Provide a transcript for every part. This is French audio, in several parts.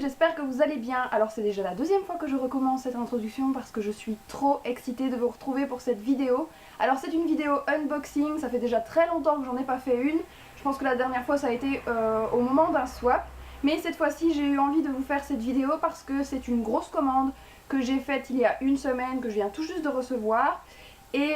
j'espère que vous allez bien. Alors c'est déjà la deuxième fois que je recommence cette introduction parce que je suis trop excitée de vous retrouver pour cette vidéo. Alors c'est une vidéo unboxing, ça fait déjà très longtemps que j'en ai pas fait une. Je pense que la dernière fois ça a été au moment d'un swap. Mais cette fois-ci j'ai eu envie de vous faire cette vidéo parce que c'est une grosse commande que j'ai faite il y a une semaine, que je viens tout juste de recevoir. Et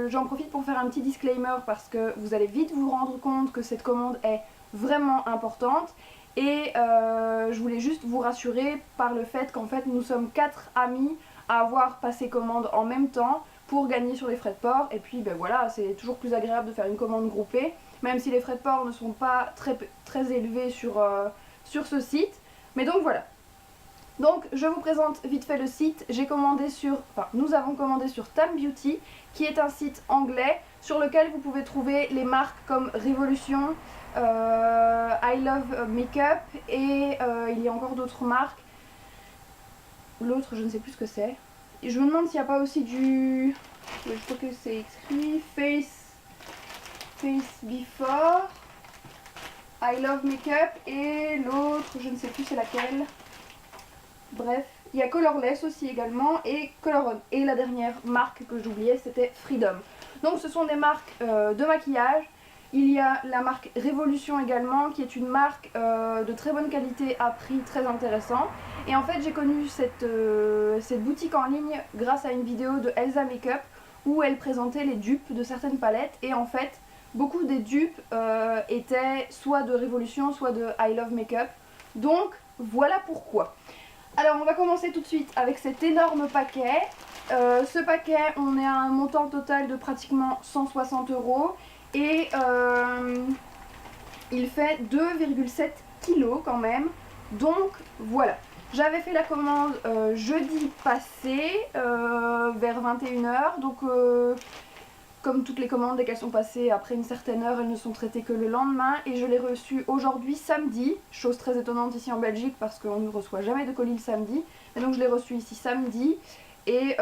j'en profite pour faire un petit disclaimer parce que vous allez vite vous rendre compte que cette commande est vraiment importante. Et je voulais juste vous rassurer par le fait qu'en fait nous sommes 4 amis à avoir passé commande en même temps pour gagner sur les frais de port. Et puis ben voilà, c'est toujours plus agréable de faire une commande groupée, même si les frais de port ne sont pas très élevés sur ce site. Mais donc voilà. Donc je vous présente vite fait le site. Nous avons commandé sur Tam Beauty, qui est un site anglais sur lequel vous pouvez trouver les marques comme Révolution, I Love Makeup et il y a encore d'autres marques. L'autre je ne sais plus ce que c'est. Et je me demande s'il n'y a pas aussi du... Je crois que c'est écrit Face Before, I Love Makeup et l'autre je ne sais plus c'est laquelle. Bref, il y a Colorless aussi également et Color On. Et la dernière marque que j'oubliais c'était Freedom. Donc ce sont des marques de maquillage. Il y a la marque Révolution également, qui est une marque de très bonne qualité à prix très intéressant. Et en fait j'ai connu cette boutique en ligne grâce à une vidéo de Elsa Makeup où elle présentait les dupes de certaines palettes. Et en fait beaucoup des dupes étaient soit de Révolution, soit de I Love Makeup. Donc voilà pourquoi. Alors on va commencer tout de suite avec cet énorme paquet. Ce paquet, on est à un montant total de pratiquement 160 € et il fait 2,7 kg quand même. Donc voilà. J'avais fait la commande jeudi passé vers 21 h. Donc comme toutes les commandes, dès qu'elles sont passées après une certaine heure, elles ne sont traitées que le lendemain. Et je l'ai reçue aujourd'hui samedi, chose très étonnante ici en Belgique parce qu'on ne reçoit jamais de colis le samedi. Et donc je l'ai reçue ici samedi et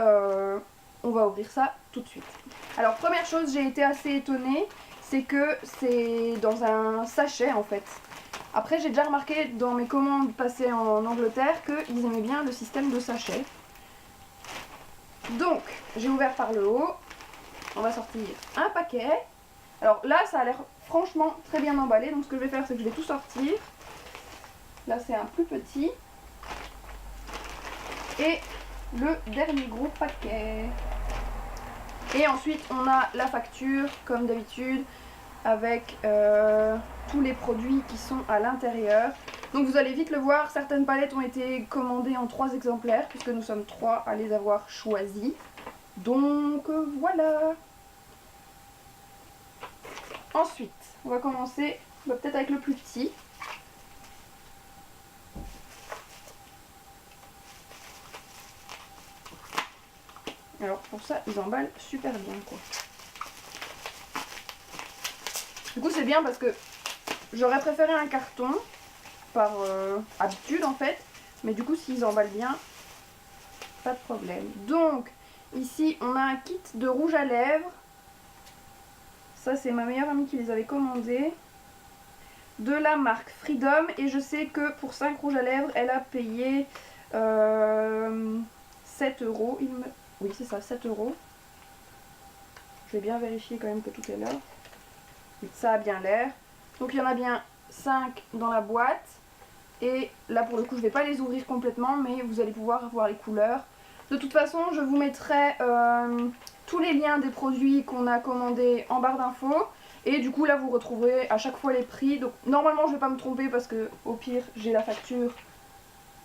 on va ouvrir ça tout de suite. Alors première chose, j'ai été assez étonnée, c'est que c'est dans un sachet en fait. Après j'ai déjà remarqué dans mes commandes passées en Angleterre qu'ils aimaient bien le système de sachet. Donc j'ai ouvert par le haut. On va sortir un paquet. Alors là, ça a l'air franchement très bien emballé. Donc ce que je vais faire, c'est que je vais tout sortir. Là, c'est un plus petit. Et le dernier gros paquet. Et ensuite, on a la facture, comme d'habitude, avec tous les produits qui sont à l'intérieur. Donc vous allez vite le voir, certaines palettes ont été commandées en 3 exemplaires, puisque nous sommes 3 à les avoir choisies. Donc voilà. Ensuite, on va commencer peut-être avec le plus petit. Alors pour ça, ils emballent super bien quoi. Du coup c'est bien parce que j'aurais préféré un carton par habitude en fait. Mais du coup s'ils emballent bien, pas de problème. Donc ici on a un kit de rouge à lèvres. Ça c'est ma meilleure amie qui les avait commandés. De la marque Freedom. Et je sais que pour 5 rouges à lèvres, elle a payé 7 €. Oui c'est ça, 7 €. Je vais bien vérifier quand même que tout est là. Ça a bien l'air. Donc il y en a bien 5 dans la boîte. Et là pour le coup je ne vais pas les ouvrir complètement, mais vous allez pouvoir voir les couleurs. De toute façon je vous mettrai tous les liens des produits qu'on a commandés en barre d'infos. Et du coup là vous retrouverez à chaque fois les prix. Donc normalement je ne vais pas me tromper parce que au pire j'ai la facture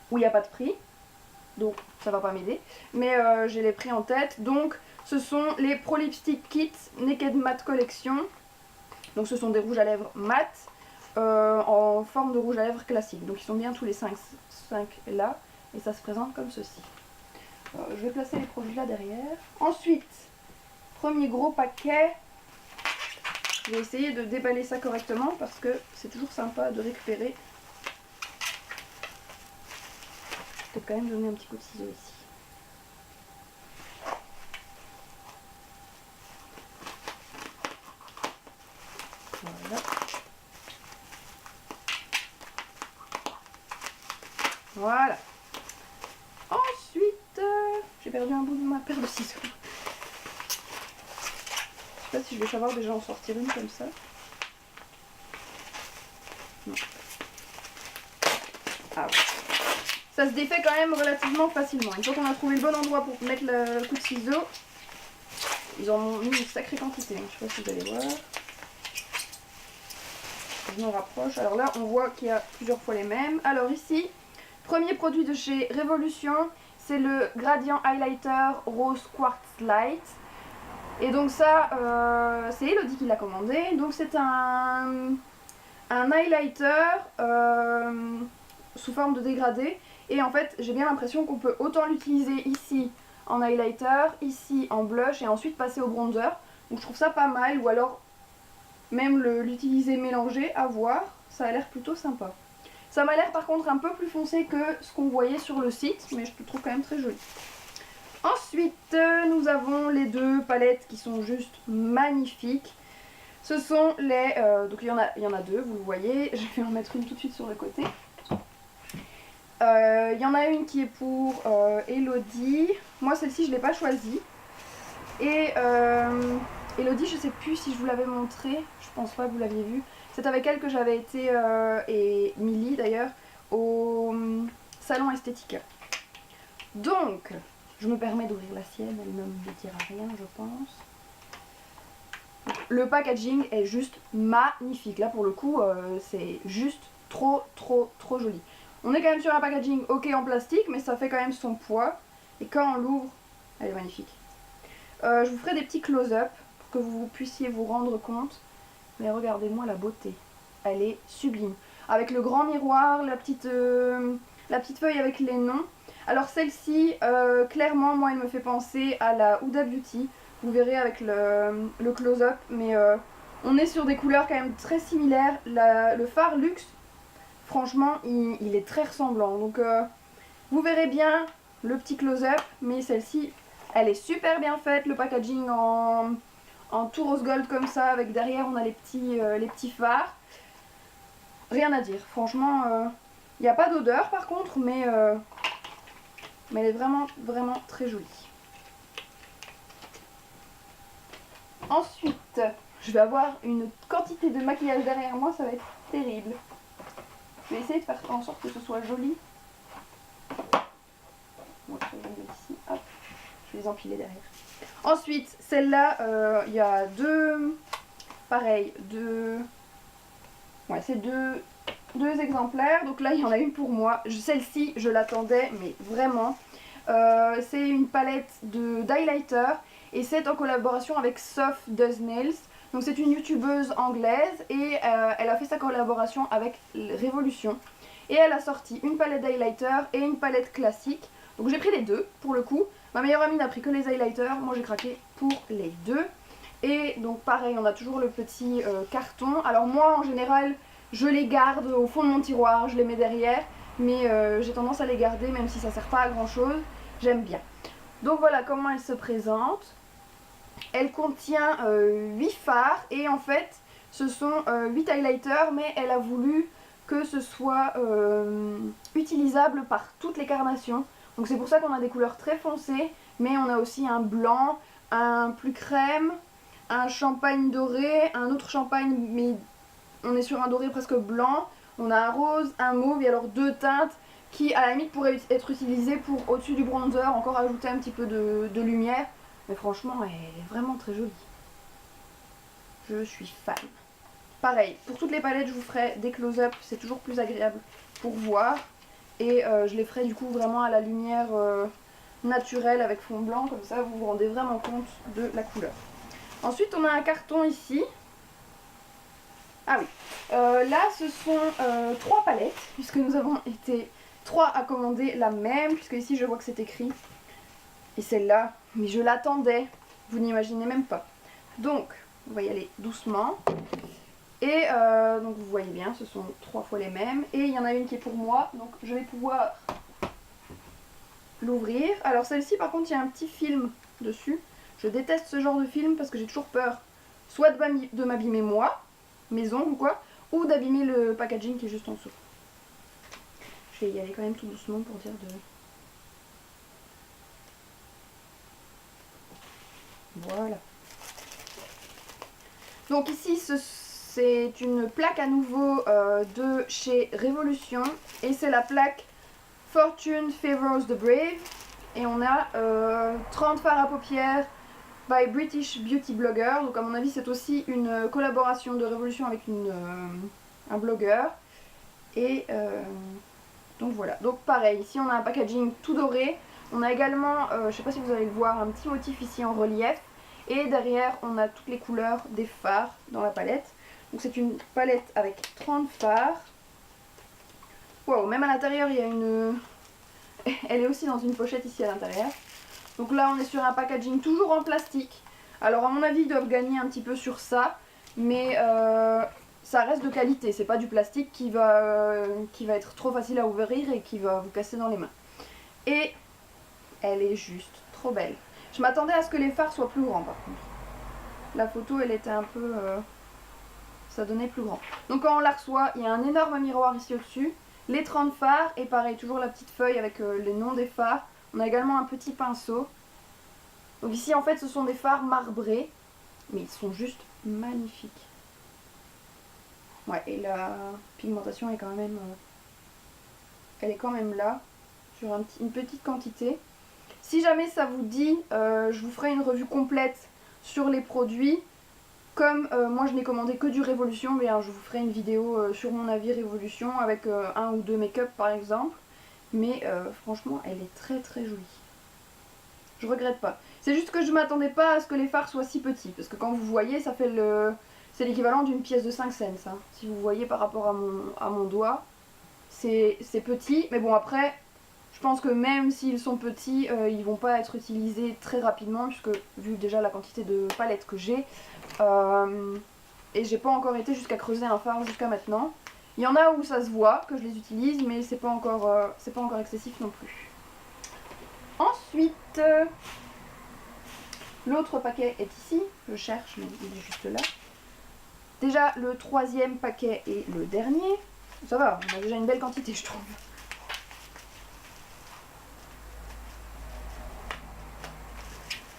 où il n'y a pas de prix. Donc ça va pas m'aider. Mais j'ai les prix en tête. Donc ce sont les Pro Lipstick Kit Naked Matte Collection. Donc ce sont des rouges à lèvres mat en forme de rouge à lèvres classique. Donc ils sont bien tous les 5 là. Et ça se présente comme ceci. Je vais placer les produits là derrière. Ensuite, premier gros paquet. Je vais essayer de déballer ça correctement parce que c'est toujours sympa de récupérer. Je vais quand même donner un petit coup de ciseau ici. Voilà. Voilà. Ensuite, j'ai perdu un bout de ma paire de ciseaux. Je sais pas si je vais savoir déjà en sortir une comme ça. Non. Ah ouais. Ça se défait quand même relativement facilement. Une fois qu'on a trouvé le bon endroit pour mettre le coup de ciseau, ils en ont mis une sacrée quantité. Je sais pas si vous allez voir. Je me rapproche. Alors là, on voit qu'il y a plusieurs fois les mêmes. Alors ici, premier produit de chez Révolution, c'est le Gradient Highlighter Rose Quartz Light. Et donc ça, c'est Elodie qui l'a commandé. Donc c'est un highlighter sous forme de dégradé. Et en fait, j'ai bien l'impression qu'on peut autant l'utiliser ici en highlighter, ici en blush et ensuite passer au bronzer. Donc je trouve ça pas mal, ou alors même l'utiliser mélangé, à voir. Ça a l'air plutôt sympa. Ça m'a l'air par contre un peu plus foncé que ce qu'on voyait sur le site, mais je le trouve quand même très joli. Ensuite, nous avons les deux palettes qui sont juste magnifiques. Ce sont les... donc il y en a deux, vous le voyez. Je vais en mettre une tout de suite sur le côté. Il y en a une qui est pour Elodie. Moi, celle-ci, je ne l'ai pas choisie. Et Elodie, je ne sais plus si je vous l'avais montré. Je pense pas que vous l'aviez vu. C'est avec elle que j'avais été, et Milly d'ailleurs, au salon Esthética. Donc, je me permets d'ouvrir la sienne. Elle ne me dira rien, je pense. Le packaging est juste magnifique. Là, pour le coup, c'est juste trop joli. On est quand même sur un packaging ok en plastique, mais ça fait quand même son poids. Et quand on l'ouvre, elle est magnifique. Je vous ferai des petits close-up pour que vous puissiez vous rendre compte. Mais regardez-moi la beauté. Elle est sublime. Avec le grand miroir, la petite feuille avec les noms. Alors celle-ci, clairement, moi, elle me fait penser à la Huda Beauty. Vous verrez avec le close-up. Mais on est sur des couleurs quand même très similaires. Le fard luxe, franchement, il est très ressemblant. Donc, vous verrez bien le petit close-up. Mais celle-ci, elle est super bien faite. Le packaging en tout rose gold comme ça. Avec derrière, on a les petits fards. Rien à dire. Franchement, il n'y a pas d'odeur par contre. Mais elle est vraiment très jolie. Ensuite, je vais avoir une quantité de maquillage derrière moi. Ça va être terrible. Je vais essayer de faire en sorte que ce soit joli. Bon, je vais ici. Hop. Je vais les empiler derrière. Ensuite, celle-là, il y a deux... Pareil, deux... Ouais, c'est deux exemplaires. Donc là, il y en a une pour moi. Celle-ci, je l'attendais, mais vraiment. C'est une palette d'highlighter. Et c'est en collaboration avec Soft Does Nails. Donc c'est une youtubeuse anglaise et elle a fait sa collaboration avec Révolution. Et elle a sorti une palette d'highlighter et une palette classique. Donc j'ai pris les deux pour le coup. Ma meilleure amie n'a pris que les highlighters, moi j'ai craqué pour les deux. Et donc pareil, on a toujours le petit carton. Alors moi en général, je les garde au fond de mon tiroir, je les mets derrière. Mais j'ai tendance à les garder même si ça ne sert pas à grand chose. J'aime bien. Donc voilà comment elle se présente. Elle contient 8 fards et en fait ce sont 8 highlighters, mais elle a voulu que ce soit utilisable par toutes les carnations. Donc c'est pour ça qu'on a des couleurs très foncées, mais on a aussi un blanc, un plus crème, un champagne doré, un autre champagne, mais on est sur un doré presque blanc. On a un rose, un mauve et alors deux teintes qui à la limite pourraient être utilisées pour au-dessus du bronzer, encore ajouter un petit peu de lumière. Mais franchement, elle est vraiment très jolie. Je suis fan. Pareil, pour toutes les palettes, je vous ferai des close-up. C'est toujours plus agréable pour voir. Et je les ferai du coup vraiment à la lumière naturelle avec fond blanc. Comme ça, vous vous rendez vraiment compte de la couleur. Ensuite, on a un carton ici. Ah oui. Là, ce sont 3 palettes. Puisque nous avons été 3 à commander la même. Puisque ici, je vois que c'est écrit. Et celle-là, mais je l'attendais, vous n'imaginez même pas. Donc, on va y aller doucement. Et donc vous voyez bien, ce sont 3 fois les mêmes. Et il y en a une qui est pour moi, donc je vais pouvoir l'ouvrir. Alors celle-ci par contre, il y a un petit film dessus. Je déteste ce genre de film parce que j'ai toujours peur soit de m'abîmer moi, mes ongles ou quoi, ou d'abîmer le packaging qui est juste en dessous. Je je vais y aller quand même tout doucement pour dire de... Voilà. Donc ici, c'est une plaque à nouveau de chez Révolution. Et c'est la plaque Fortune Favors the Brave. Et on a 30 fards à paupières by British Beauty Blogger. Donc à mon avis, c'est aussi une collaboration de Révolution avec un blogueur. Et donc voilà. Donc pareil, ici on a un packaging tout doré. On a également, je ne sais pas si vous allez le voir, un petit motif ici en relief. Et derrière, on a toutes les couleurs des fards dans la palette. Donc c'est une palette avec 30 fards. Wow, même à l'intérieur, il y a une... Elle est aussi dans une pochette ici à l'intérieur. Donc là, on est sur un packaging toujours en plastique. Alors à mon avis, ils doivent gagner un petit peu sur ça. Mais ça reste de qualité. C'est pas du plastique qui va être trop facile à ouvrir et qui va vous casser dans les mains. Et elle est juste trop belle. Je m'attendais à ce que les fards soient plus grands par contre. La photo elle était un peu... ça donnait plus grand. Donc quand on la reçoit, il y a un énorme miroir ici au-dessus. Les 30 fards et pareil, toujours la petite feuille avec les noms des fards. On a également un petit pinceau. Donc ici en fait ce sont des fards marbrés. Mais ils sont juste magnifiques. Ouais, et la pigmentation est quand même... elle est quand même là. Sur une petite quantité. Si jamais ça vous dit, je vous ferai une revue complète sur les produits. Comme moi je n'ai commandé que du Révolution, mais je vous ferai une vidéo sur mon avis Révolution avec un ou deux make-up par exemple. Mais franchement elle est très très jolie. Je regrette pas. C'est juste que je m'attendais pas à ce que les fards soient si petits. Parce que quand vous voyez, ça fait c'est l'équivalent d'une pièce de 5 cents. Hein. Si vous voyez par rapport à mon doigt, c'est petit. Mais bon après... Je pense que même s'ils sont petits, ils vont pas être utilisés très rapidement puisque vu déjà la quantité de palettes que j'ai et j'ai pas encore été jusqu'à creuser un fard jusqu'à maintenant. Il y en a où ça se voit que je les utilise mais c'est pas encore excessif non plus. Ensuite, l'autre paquet est ici, je cherche mais il est juste là. Déjà le troisième paquet et le dernier, ça va, on a déjà une belle quantité je trouve.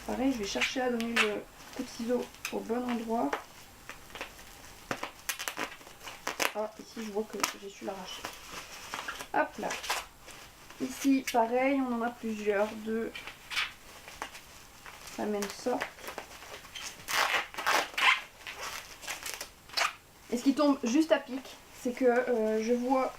Pareil, je vais chercher à donner le coup de ciseau au bon endroit. Ah, ici je vois que j'ai su l'arracher. Hop là. Ici, pareil, on en a plusieurs de la même sorte. Et ce qui tombe juste à pic, c'est que je vois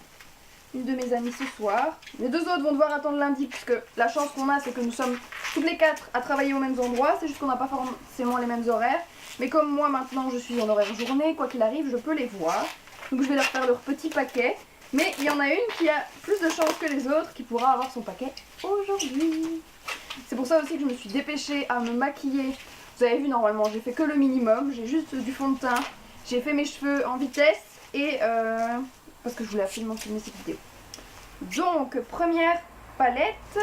une de mes amies ce soir. Les deux autres vont devoir attendre lundi puisque la chance qu'on a c'est que nous sommes toutes les quatre à travailler aux mêmes endroits. C'est juste qu'on n'a pas forcément les mêmes horaires. Mais comme moi maintenant je suis en horaire journée, quoi qu'il arrive je peux les voir. Donc je vais leur faire leur petit paquet. Mais il y en a une qui a plus de chance que les autres qui pourra avoir son paquet aujourd'hui. C'est pour ça aussi que je me suis dépêchée à me maquiller. Vous avez vu normalement j'ai fait que le minimum. J'ai juste du fond de teint. J'ai fait mes cheveux en vitesse et... parce que je voulais absolument filmer cette vidéo. Donc, première palette.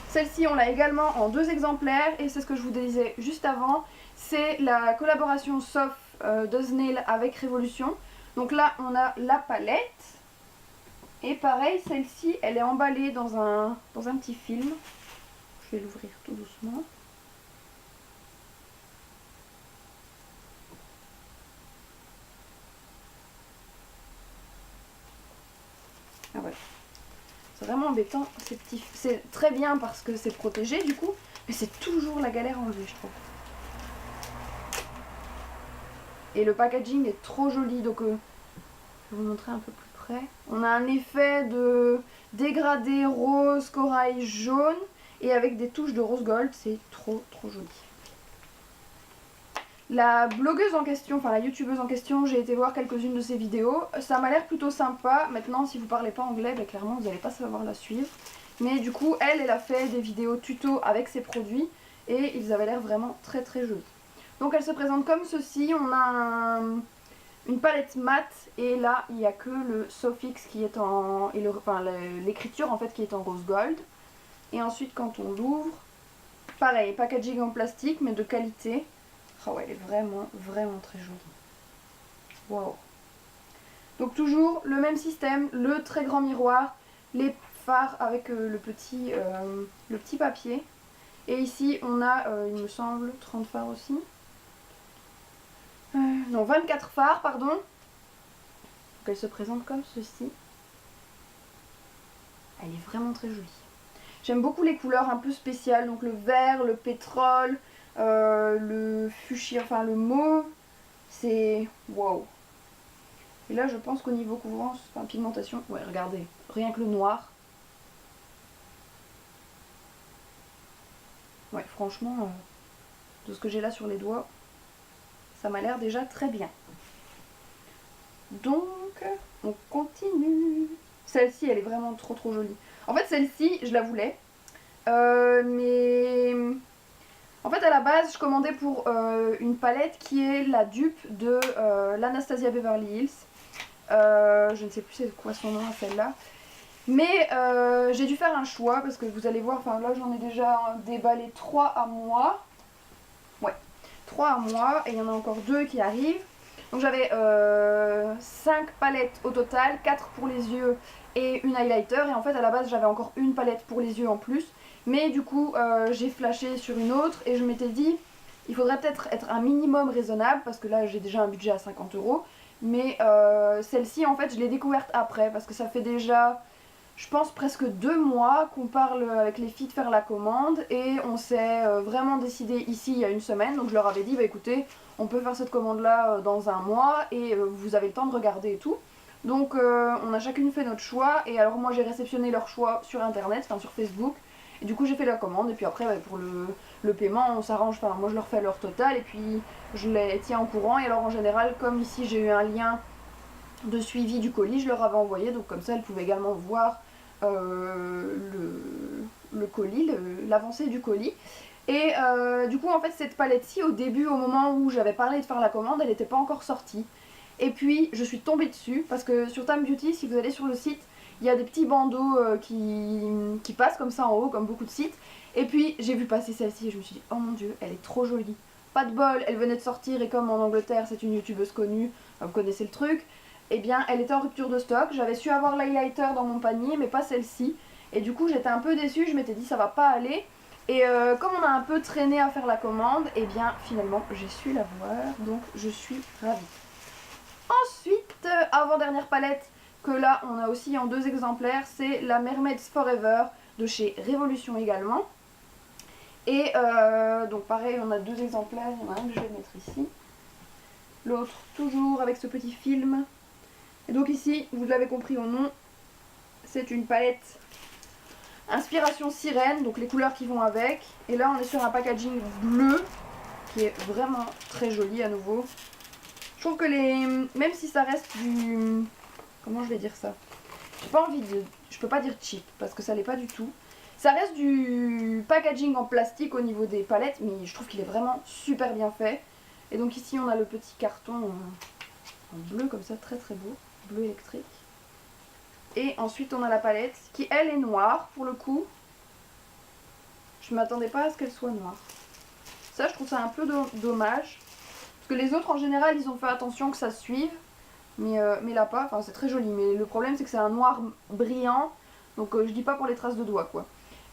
Celle-ci, on l'a également en 2 exemplaires. Et c'est ce que je vous disais juste avant. C'est la collaboration Soft de Snail avec Révolution. Donc là, on a la palette. Et pareil, celle-ci, elle est emballée dans un petit film. Je vais l'ouvrir tout doucement. Ah ouais. C'est vraiment embêtant, ces petits... C'est très bien parce que c'est protégé du coup, mais c'est toujours la galère à enlever je trouve. Et le packaging est trop joli, donc je vais vous montrer un peu plus près. On a un effet de dégradé rose, corail, jaune, et avec des touches de rose gold, c'est trop joli. La blogueuse en question, enfin la youtubeuse en question, j'ai été voir quelques-unes de ses vidéos. Ça m'a l'air plutôt sympa. Maintenant, si vous parlez pas anglais, ben, clairement vous n'allez pas savoir la suivre. Mais du coup, elle a fait des vidéos tuto avec ses produits et ils avaient l'air vraiment très jolis. Donc elle se présente comme ceci. On a une palette mat et là, il n'y a que le Sofix qui est en... l'écriture en fait qui est en rose gold. Et ensuite, quand on l'ouvre, pareil, packaging en plastique mais de qualité. Oh ouais, elle est vraiment très jolie. Wow. Donc toujours le même système, le très grand miroir, les phares avec le petit papier. Et ici on a, il me semble, 30 phares aussi. Non, 24 phares, pardon. Donc elle se présente comme ceci. Elle est vraiment très jolie. J'aime beaucoup les couleurs un peu spéciales, donc le vert, le pétrole, le fuchsia, enfin le mauve. C'est wow. Et là je pense qu'au niveau couvrance, enfin pigmentation, ouais regardez, rien que le noir. Ouais franchement, de ce que j'ai là sur les doigts, ça m'a l'air déjà très bien. Donc on continue. Celle-ci elle est vraiment trop jolie. En fait celle-ci je la voulais. Mais en fait à la base je commandais pour une palette qui est la dupe de l'Anastasia Beverly Hills. Je ne sais plus c'est quoi son nom à celle-là. Mais j'ai dû faire un choix parce que vous allez voir, enfin là j'en ai déjà déballé 3 à moi. Ouais, 3 à moi et il y en a encore 2 qui arrivent. Donc j'avais 5 palettes au total, 4 pour les yeux et une highlighter. Et en fait à la base j'avais encore une palette pour les yeux en plus. Mais du coup j'ai flashé sur une autre et je m'étais dit il faudrait peut-être être un minimum raisonnable parce que là j'ai déjà un budget à 50 €. Mais celle-ci en fait je l'ai découverte après parce que ça fait déjà je pense presque 2 mois qu'on parle avec les filles de faire la commande et on s'est vraiment décidé ici il y a une semaine. Donc je leur avais dit bah écoutez on peut faire cette commande là dans un mois et vous avez le temps de regarder et tout. Donc on a chacune fait notre choix et alors moi j'ai réceptionné leur choix sur internet, enfin sur Facebook. Et du coup j'ai fait la commande et puis après bah, pour le paiement on s'arrange, enfin moi je leur fais leur total et puis je les tiens au courant. Et alors en général comme ici j'ai eu un lien de suivi du colis, je leur avais envoyé, donc comme ça elles pouvaient également voir le colis, l'avancée du colis. Et du coup en fait cette palette-ci au début, au moment où j'avais parlé de faire la commande, elle n'était pas encore sortie. Et puis je suis tombée dessus parce que sur Time Beauty, si vous allez sur le site, il y a des petits bandeaux qui passent comme ça en haut, comme beaucoup de sites. Et puis j'ai vu passer celle-ci et je me suis dit oh mon dieu, elle est trop jolie. Pas de bol, elle venait de sortir et comme en Angleterre c'est une youtubeuse connue, vous connaissez le truc. Eh bien elle était en rupture de stock, j'avais su avoir l'highlighter dans mon panier mais pas celle-ci. Et du coup j'étais un peu déçue, je m'étais dit ça va pas aller. Et comme on a un peu traîné à faire la commande, et bien finalement j'ai su l'avoir, donc je suis ravie. Ensuite, avant-dernière palette, que là on a aussi en 2 exemplaires, c'est la Mermaids Forever de chez Révolution également. Et donc pareil, on a 2 exemplaires, il y en a un que je vais mettre ici. L'autre toujours avec ce petit film. Et donc ici, vous l'avez compris au nom, c'est une palette inspiration sirène, donc les couleurs qui vont avec. Et là on est sur un packaging bleu qui est vraiment très joli à nouveau. Je trouve que même si ça reste du... Comment je vais dire ça? J'ai pas envie de... Je peux pas dire cheap parce que ça l'est pas du tout. Ça reste du packaging en plastique au niveau des palettes, mais je trouve qu'il est vraiment super bien fait. Et donc ici on a le petit carton en bleu comme ça, très beau, bleu électrique. Et ensuite on a la palette qui elle est noire pour le coup. Je m'attendais pas à ce qu'elle soit noire. Ça je trouve ça un peu dommage. Parce que les autres en général ils ont fait attention que ça suive. Mais là pas, enfin c'est très joli. Mais le problème c'est que c'est un noir brillant. Donc je dis pas pour les traces de doigts quoi.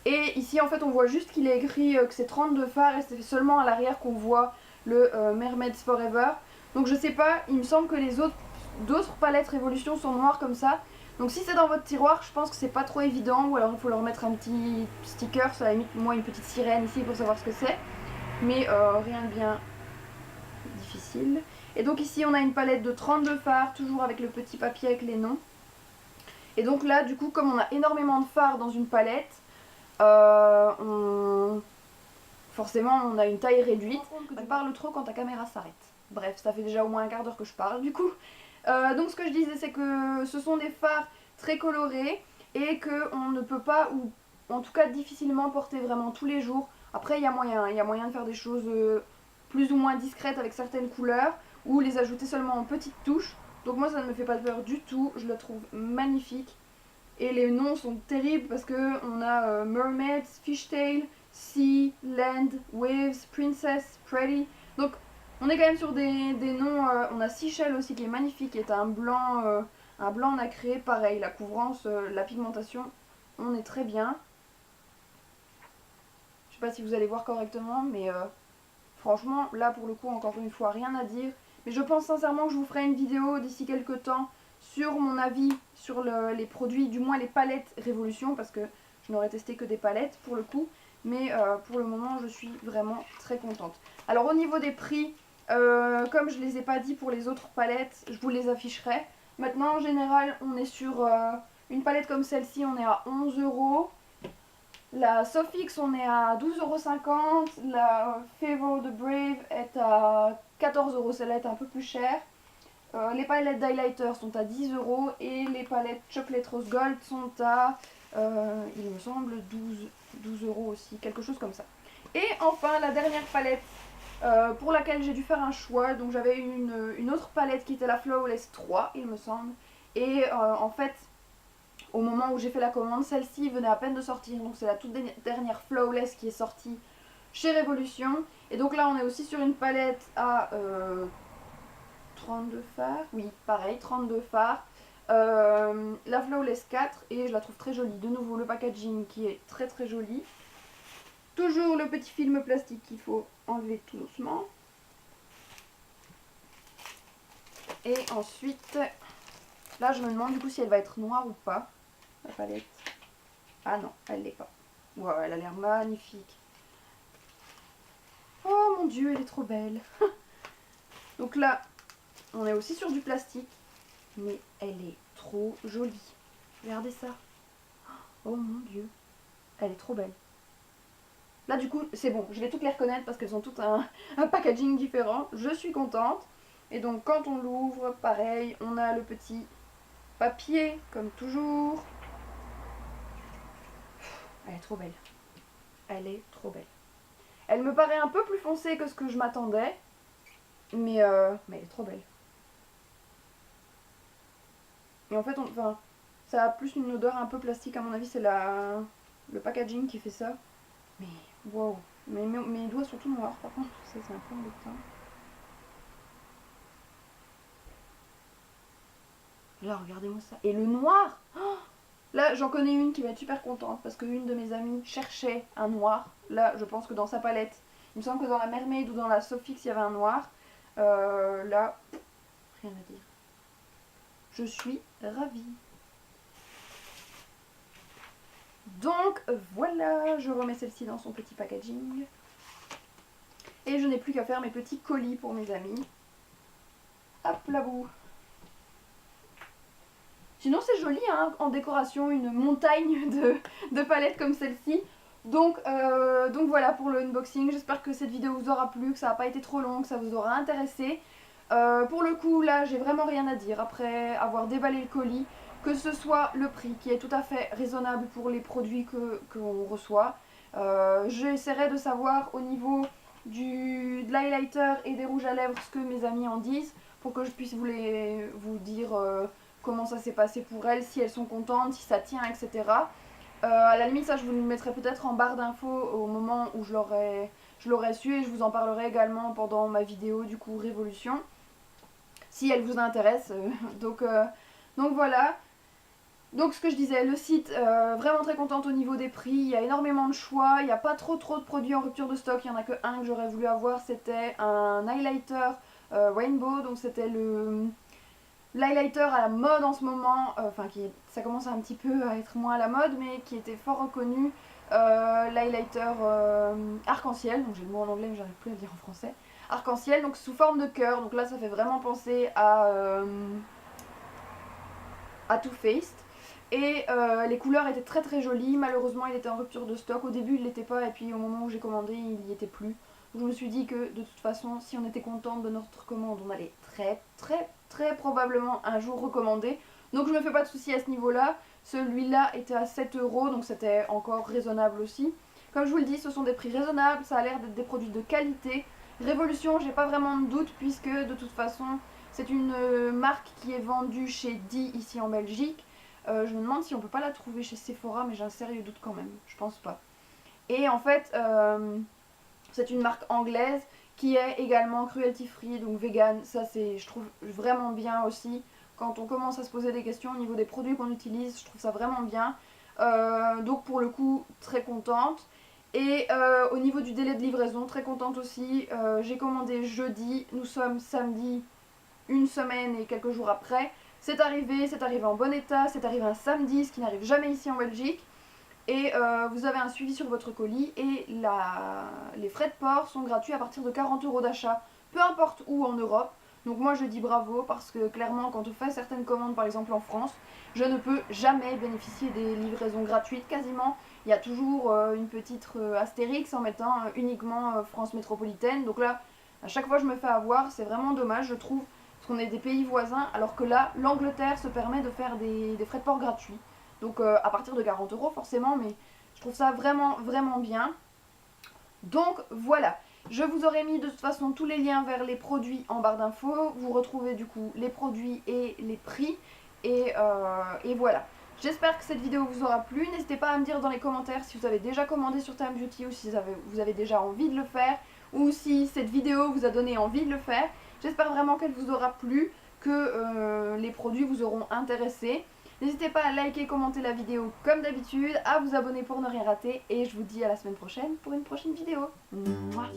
Et ici en fait on voit juste qu'il est écrit que c'est 32 fards. Et c'est seulement à l'arrière qu'on voit le Mermaids Forever. Donc je sais pas, il me semble que les d'autres palettes Révolution sont noires comme ça. Donc si c'est dans votre tiroir, je pense que c'est pas trop évident. Ou alors il faut leur mettre un petit sticker, ça limite moi une petite sirène ici pour savoir ce que c'est. Mais rien de bien difficile. Et donc ici on a une palette de 32 fards, toujours avec le petit papier avec les noms. Et donc là du coup comme on a énormément de fards dans une palette, forcément on a une taille réduite. Tu parles trop quand ta caméra s'arrête. Bref, ça fait déjà au moins un quart d'heure que je parle du coup. Donc ce que je disais c'est que ce sont des fards très colorés et qu'on ne peut pas, ou en tout cas difficilement porter vraiment tous les jours. Après il y a moyen de faire des choses plus ou moins discrètes avec certaines couleurs ou les ajouter seulement en petites touches. Donc moi ça ne me fait pas peur du tout, je la trouve magnifique. Et les noms sont terribles parce que on a Mermaids, Fishtail, Sea, Land, Waves, Princess, Pretty. Donc On est quand même sur des noms, on a Seashell aussi qui est magnifique, qui est un blanc nacré, pareil, la couvrance, la pigmentation, on est très bien. Je sais pas si vous allez voir correctement, mais franchement, là pour le coup, encore une fois, rien à dire. Mais je pense sincèrement que je vous ferai une vidéo d'ici quelques temps sur mon avis sur les produits, du moins les palettes Révolution, parce que je n'aurais testé que des palettes pour le coup. Mais pour le moment, je suis vraiment très contente. Alors au niveau des prix, comme je ne les ai pas dit pour les autres palettes, je vous les afficherai. Maintenant, en général, on est sur une palette comme celle-ci, on est à 11 €. La Sofix, on est à 12,50 €. La Favor the Brave est à 14 €. Celle-là est un peu plus chère. Les palettes d'highlighter sont à 10 € et les palettes Chocolate Rose Gold sont à, il me semble, 12 € aussi, quelque chose comme ça. Et enfin, la dernière palette pour laquelle j'ai dû faire un choix. Donc j'avais une autre palette qui était la Flawless 3, il me semble. Et en fait, au moment où j'ai fait la commande, celle-ci venait à peine de sortir. Donc c'est la toute dernière Flawless qui est sortie chez Révolution. Et donc là, on est aussi sur une palette à 32 fards. Oui, pareil, 32 fards. La Flawless 4 et je la trouve très jolie. De nouveau, le packaging qui est très très joli. Toujours le petit film plastique qu'il faut enlever tout doucement. Et ensuite, là je me demande du coup si elle va être noire ou pas, la palette. Ah non, elle l'est pas. Wow, elle a l'air magnifique. Oh mon dieu, elle est trop belle. Donc là, on est aussi sur du plastique, mais elle est trop jolie. Regardez ça. Oh mon dieu, elle est trop belle. Là du coup, c'est bon, je vais toutes les reconnaître parce qu'elles ont toutes un packaging différent. Je suis contente. Et donc quand on l'ouvre, pareil, on a le petit papier, comme toujours. Elle est trop belle. Elle est trop belle. Elle me paraît un peu plus foncée que ce que je m'attendais. Mais elle est trop belle. Et en fait, enfin, ça a plus une odeur un peu plastique. À mon avis, c'est le packaging qui fait ça. Mais wow. Mais mes doigts sont tout noirs par contre. Ça, c'est un peu embêtant. Là, regardez-moi ça. Et le noir, oh, là, j'en connais une qui va être super contente parce qu'une de mes amies cherchait un noir. Là, je pense que dans sa palette, il me semble que dans la Mermaid ou dans la Sofix, il y avait un noir. Là, rien à dire. Je suis ravie. Donc voilà, je remets celle-ci dans son petit packaging. Et je n'ai plus qu'à faire mes petits colis pour mes amis. Hop là bout. Sinon c'est joli hein, en décoration, une montagne de palettes comme celle-ci. Donc voilà pour le unboxing. J'espère que cette vidéo vous aura plu, que ça n'a pas été trop long, que ça vous aura intéressé. Pour le coup là j'ai vraiment rien à dire après avoir déballé le colis. Que ce soit le prix qui est tout à fait raisonnable pour les produits qu'on reçoit. J'essaierai de savoir au niveau de l'highlighter et des rouges à lèvres ce que mes amis en disent pour que je puisse vous dire comment ça s'est passé pour elles, si elles sont contentes, si ça tient, etc. À la limite ça je vous le mettrai peut-être en barre d'infos au moment où je l'aurai su et je vous en parlerai également pendant ma vidéo du coup Révolution si elle vous intéresse. Donc voilà. Donc ce que je disais, le site, vraiment très contente au niveau des prix, il y a énormément de choix, il n'y a pas trop de produits en rupture de stock, il n'y en a que un que j'aurais voulu avoir, c'était un highlighter Rainbow, donc c'était l'highlighter à la mode en ce moment, ça commence un petit peu à être moins à la mode, mais qui était fort reconnu, l'highlighter arc-en-ciel, donc j'ai le mot en anglais mais j'arrive plus à le dire en français, arc-en-ciel, donc sous forme de cœur, donc là ça fait vraiment penser à Too Faced. Et les couleurs étaient très très jolies, malheureusement il était en rupture de stock, au début il l'était pas et puis au moment où j'ai commandé il n'y était plus. Donc je me suis dit que de toute façon si on était contente de notre commande on allait très probablement un jour recommander. Donc je me fais pas de soucis à ce niveau là, celui-là était à 7 € donc c'était encore raisonnable aussi. Comme je vous le dis ce sont des prix raisonnables, ça a l'air d'être des produits de qualité. Révolution j'ai pas vraiment de doute puisque de toute façon c'est une marque qui est vendue chez Di ici en Belgique. Je me demande si on peut pas la trouver chez Sephora, mais j'ai un sérieux doute quand même, je pense pas. Et en fait, c'est une marque anglaise qui est également cruelty free, donc vegan. Ça c'est, je trouve vraiment bien aussi. Quand on commence à se poser des questions au niveau des produits qu'on utilise, je trouve ça vraiment bien. Donc pour le coup, très contente. Et au niveau du délai de livraison, très contente aussi. J'ai commandé jeudi, nous sommes samedi, une semaine et quelques jours après. C'est arrivé en bon état, c'est arrivé un samedi, ce qui n'arrive jamais ici en Belgique. Et vous avez un suivi sur votre colis et les frais de port sont gratuits à partir de 40 € d'achat, peu importe où en Europe. Donc moi je dis bravo parce que clairement quand on fait certaines commandes par exemple en France, je ne peux jamais bénéficier des livraisons gratuites quasiment. Il y a toujours une petite astérix en mettant uniquement France métropolitaine. Donc là à chaque fois je me fais avoir, c'est vraiment dommage je trouve parce qu'on est des pays voisins alors que là l'Angleterre se permet de faire des frais de port gratuits. Donc à partir de 40 € forcément, mais je trouve ça vraiment vraiment bien. Donc voilà, je vous aurais mis de toute façon tous les liens vers les produits en barre d'infos. Vous retrouvez du coup les produits et les prix. Et voilà. J'espère que cette vidéo vous aura plu. N'hésitez pas à me dire dans les commentaires si vous avez déjà commandé sur Time Beauty ou si vous avez déjà envie de le faire. Ou si cette vidéo vous a donné envie de le faire. J'espère vraiment qu'elle vous aura plu, que les produits vous auront intéressé. N'hésitez pas à liker, commenter la vidéo comme d'habitude, à vous abonner pour ne rien rater et je vous dis à la semaine prochaine pour une prochaine vidéo. Mouah.